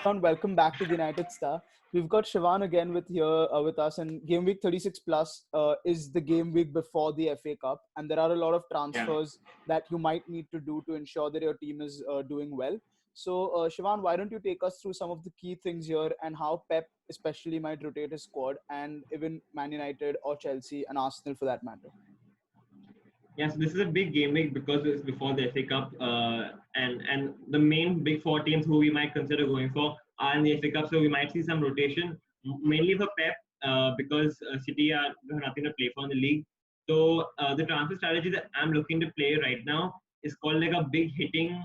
Welcome back to the United Star. We've got Shivaan again with us, and Game Week 36 plus is the game week before the FA Cup, and there are a lot of Yeah. transfers that you might need to do to ensure that your team is doing well. So, Shivaan, why don't you take us through some of the key things here and how Pep especially might rotate his squad, and even Man United or Chelsea and Arsenal for that matter? Yeah, so this is a big game week because it's before the FA Cup, and the main big four teams who we might consider going for are in the FA Cup. So we might see some rotation, mainly for Pep, because City are have nothing to play for in the league. So the transfer strategy that I'm looking to play right now is called like a big hitting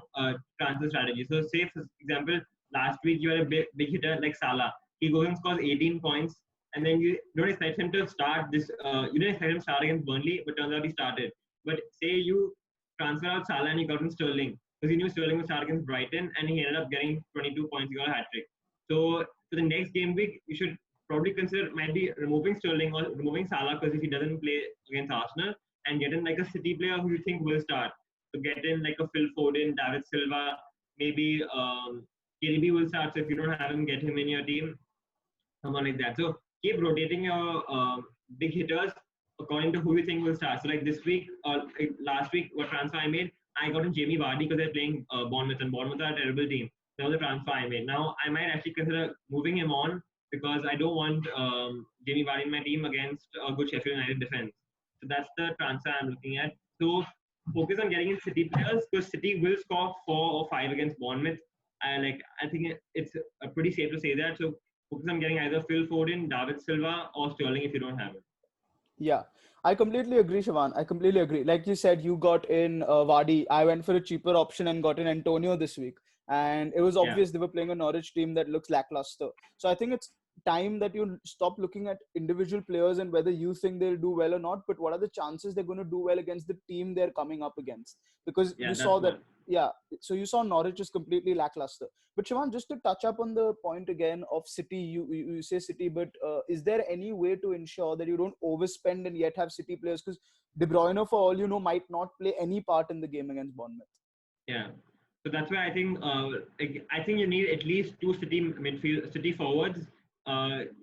transfer strategy. So say for example, last week you had a big hitter like Salah. He goes and scores 18 points, and then you don't expect him to start this. You didn't expect him to start against Burnley, but turns out he started. But say you transfer out Salah and you got in Sterling because you knew Sterling would start against Brighton and he ended up getting 22 points. He got a hat trick. So for the next game week, you should probably consider might be removing Sterling or removing Salah because if he doesn't play against Arsenal and get in like a City player who you think will start. So get in like a Phil Foden, David Silva, maybe KDB will start. So if you don't have him, get him in your team, someone like that. So keep rotating your big hitters according to who you think will start. So like this week or last week, what transfer I made, I got in Jamie Vardy because they're playing Bournemouth, and Bournemouth are a terrible team. That was the transfer I made. Now I might actually consider moving him on because I don't want Jamie Vardy in my team against a good Sheffield United defense. So that's the transfer I'm looking at. So focus on getting in City players because City will score 4 or 5 against Bournemouth. I think it's pretty safe to say that. So focus on getting either Phil Foden, David Silva, or Sterling if you don't have it. Yeah, I completely agree, Siobhan. I completely agree. Like you said, you got in Vardy. I went for a cheaper option and got in Antonio this week. And it was Yeah, obvious they were playing a Norwich team that looks lackluster. So I think it's time that you stop looking at individual players and whether you think they'll do well or not, but what are the chances they're going to do well against the team they're coming up against? Because yeah, you that's saw that, what. yeah, so you saw Norwich is completely lackluster. But Shivan, just to touch up on the point again of City, you say City, but is there any way to ensure that you don't overspend and yet have City players? Because De Bruyne, for all you know, might not play any part in the game against Bournemouth. Yeah. So that's why I think you need at least two city forwards.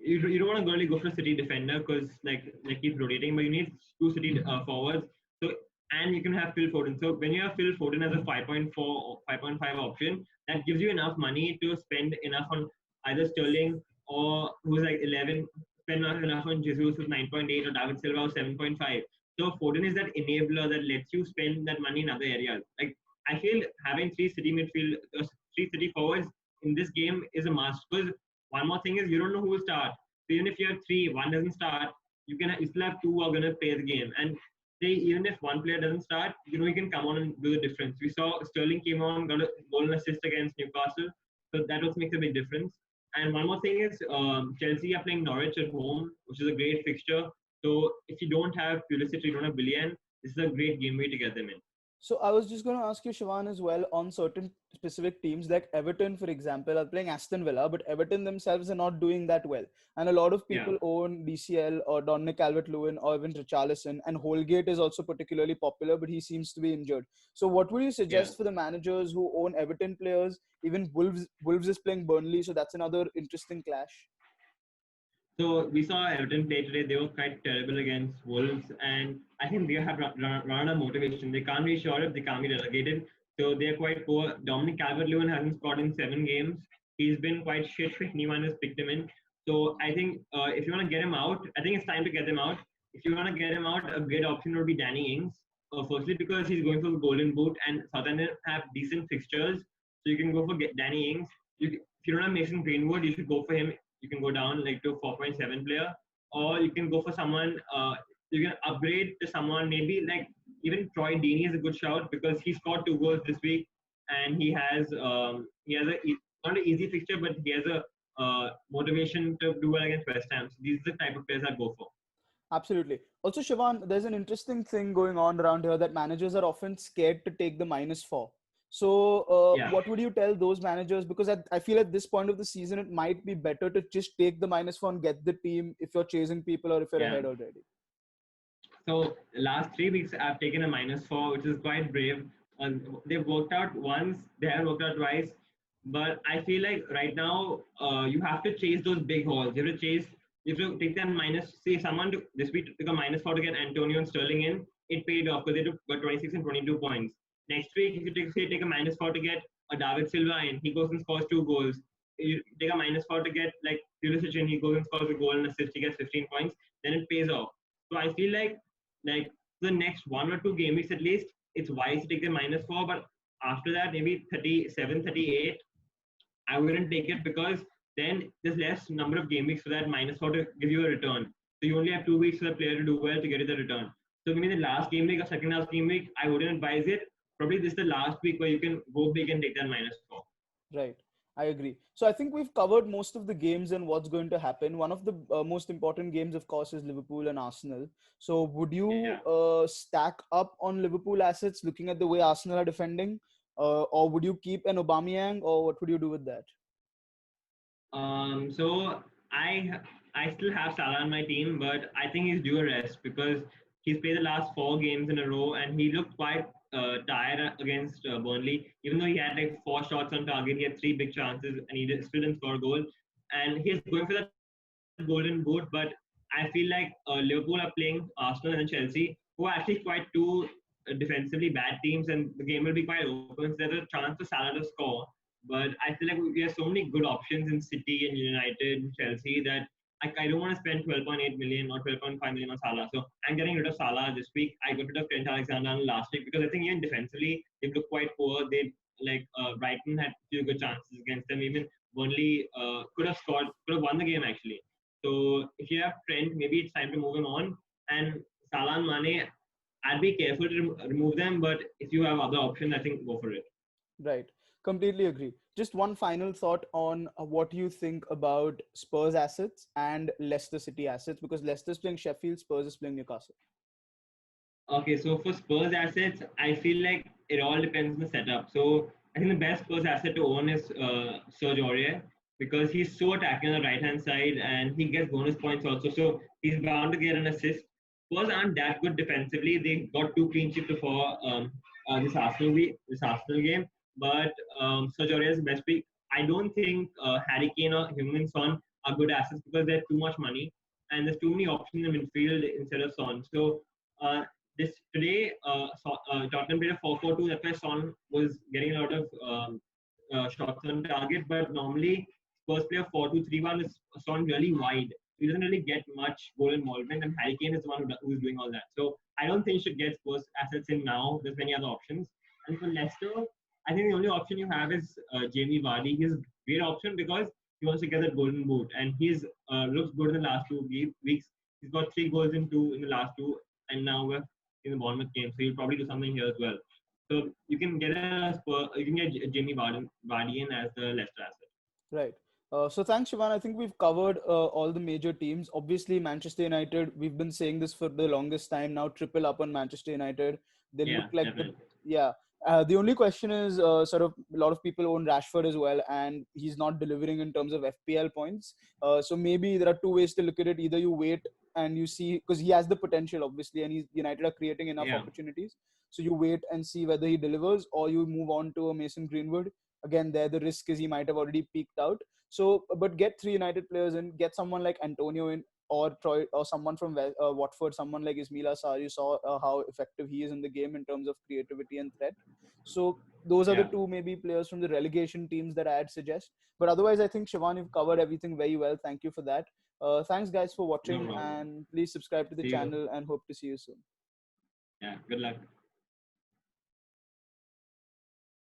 You don't want to really go for a city defender because like keep rotating, but you need two city forwards. So and you can have Phil Foden. So when you have Phil Foden as a 5.4 or 5.5 option, that gives you enough money to spend enough on either Sterling or who's like 11, spend enough on Jesus who's 9.8 or David Silva who's 7.5. So Foden is that enabler that lets you spend that money in other areas. Like I feel having three city forwards in this game is a must. Because one more thing is you don't know who will start. So even if you have three, one doesn't start, you still have two who are gonna play the game. And say even if one player doesn't start, you can come on and do the difference. We saw Sterling came on, got a goal and assist against Newcastle, so that also makes a big difference. And one more thing is Chelsea are playing Norwich at home, which is a great fixture. So if you don't have Pulisic, you don't have Billion, this is a great game way to get them in. So I was just going to ask you, Shivan, as well on certain specific teams like Everton, for example, are playing Aston Villa, but Everton themselves are not doing that well. And a lot of Yeah. people own DCL or Dominic Calvert-Lewin or even Richarlison, and Holgate is also particularly popular, but he seems to be injured. So what would you Yeah. suggest for the managers who own Everton players? Even Wolves is playing Burnley, so that's another interesting clash. So we saw Everton play today. They were quite terrible against Wolves, and I think they have run out of motivation. They can't be sure if they can't be relegated, so they're quite poor. Dominic Calvert-Lewin hasn't scored in 7 games. He's been quite shit if anyone has picked him in. So I think if you want to get him out, I think it's time to get him out. If you want to get him out, a great option would be Danny Ings. Firstly, because he's going for the Golden Boot, and Southampton have decent fixtures, so you can go for Danny Ings. If you don't have Mason Greenwood, you should go for him. You can go down like to a 4.7 player, or you can go for someone. You can upgrade to someone maybe like even Troy Deeney is a good shout because he scored 2 goals this week, and he has not an easy fixture, but he has a motivation to do well against West Ham. So these are the type of players I go for. Absolutely. Also, Shivan, there's an interesting thing going on around here that managers are often scared to take the -4. So, Yeah. what would you tell those managers? Because I feel at this point of the season, it might be better to just take the -4 and get the team if you're chasing people or if you're Yeah. ahead already. So last 3 weeks I've taken a -4, which is quite brave. And they've worked out once, they haven't worked out twice. But I feel like right now you have to chase those big hauls. You have to chase. You have to take that minus. See, if someone this week took a -4 to get Antonio and Sterling in, it paid off because they took 26 and 22 points. Next week, if you take a -4 to get a David Silva in, he goes and scores 2 goals. You take a -4 to get like Pulisic in, he goes and scores a goal and assist, he gets 15 points. Then it pays off. So I feel like the next 1 or 2 game weeks at least, it's wise to take the -4. But after that, maybe 37, 38, I wouldn't take it because then there's less number of game weeks for that -4 to give you a return. So you only have 2 weeks for the player to do well to get you the return. So maybe the last game week or second last game week, I wouldn't advise it. Probably this is the last week where you can go big and take that -4. Right. I agree. So I think we've covered most of the games and what's going to happen. One of the most important games, of course, is Liverpool and Arsenal. So would you Yeah. stack up on Liverpool assets looking at the way Arsenal are defending? Or would you keep an Aubameyang, or what would you do with that? So I still have Salah on my team, but I think he's due a rest because he's played the last 4 games in a row and he looked quite tired against Burnley. Even though he had like 4 shots on target, he had 3 big chances and still didn't score a goal. And he's going for that golden boot, but I feel like Liverpool are playing Arsenal and Chelsea, who are actually quite two defensively bad teams, and the game will be quite open. So there's a chance for Salah to score. But I feel like we have so many good options in City and United and Chelsea that I don't want to spend 12.8 million or 12.5 million on Salah. So I'm getting rid of Salah this week. I got rid of Trent Alexander last week because I think even defensively they look quite poor. They like Brighton had few good chances against them. Even Burnley could have scored, could have won the game actually. So if you have Trent, maybe it's time to move him on. And Salah and Mane, I'd be careful to remove them. But if you have other options, I think go for it. Right. Completely agree. Just one final thought on what you think about Spurs assets and Leicester City assets, because Leicester's playing Sheffield, Spurs is playing Newcastle. Okay, so for Spurs assets, I feel like it all depends on the setup. So I think the best Spurs asset to own is Serge Aurier because he's so attacking on the right hand side and he gets bonus points also. So he's bound to get an assist. Spurs aren't that good defensively. They got 2 clean sheets before this Arsenal game, but Serge Aurier is the best pick. I don't think Harry Kane or Heung-min Son are good assets because they have too much money and there's too many options in the midfield instead of Son. So uh, this today, Tottenham played a 4-4-2. That's why Son was getting a lot of shots on target. But normally, Spurs play a 4-2-3-1 with Son really wide. He doesn't really get much goal involvement, and Harry Kane is the one who's doing all that. So I don't think you should get Spurs assets in now. There's many other options. And for Leicester, I think the only option you have is Jamie Vardy. He's a great option because he wants to get that golden boot, and he's looks good in the last 2 weeks. He's got 3 goals in the last two, and now we're in the Bournemouth game, so he'll probably do something here as well. So you can get Jamie Vardy in as the Leicester asset. Right. So thanks, Shivan. I think we've covered all the major teams. Obviously, Manchester United, we've been saying this for the longest time now, triple up on Manchester United. They look Yeah, like definitely. yeah. The only question is sort of a lot of people own Rashford as well, and he's not delivering in terms of FPL points. So maybe there are two ways to look at it. Either you wait and you see, because he has the potential, obviously, and United are creating enough Yeah, opportunities. So you wait and see whether he delivers, or you move on to a Mason Greenwood. Again, there the risk is he might have already peaked out. So, but get 3 United players in, get someone like Antonio in, or Troy, or someone from Watford, someone like Ismaila Sarr. You saw how effective he is in the game in terms of creativity and threat. So those are the yeah, two maybe players from the relegation teams that I'd suggest. But otherwise, I think Shivan, you've covered everything very well. Thank you for that. Thanks guys for no watching, problem. and please subscribe to the See you. channel and hope to see you soon. Yeah, good luck.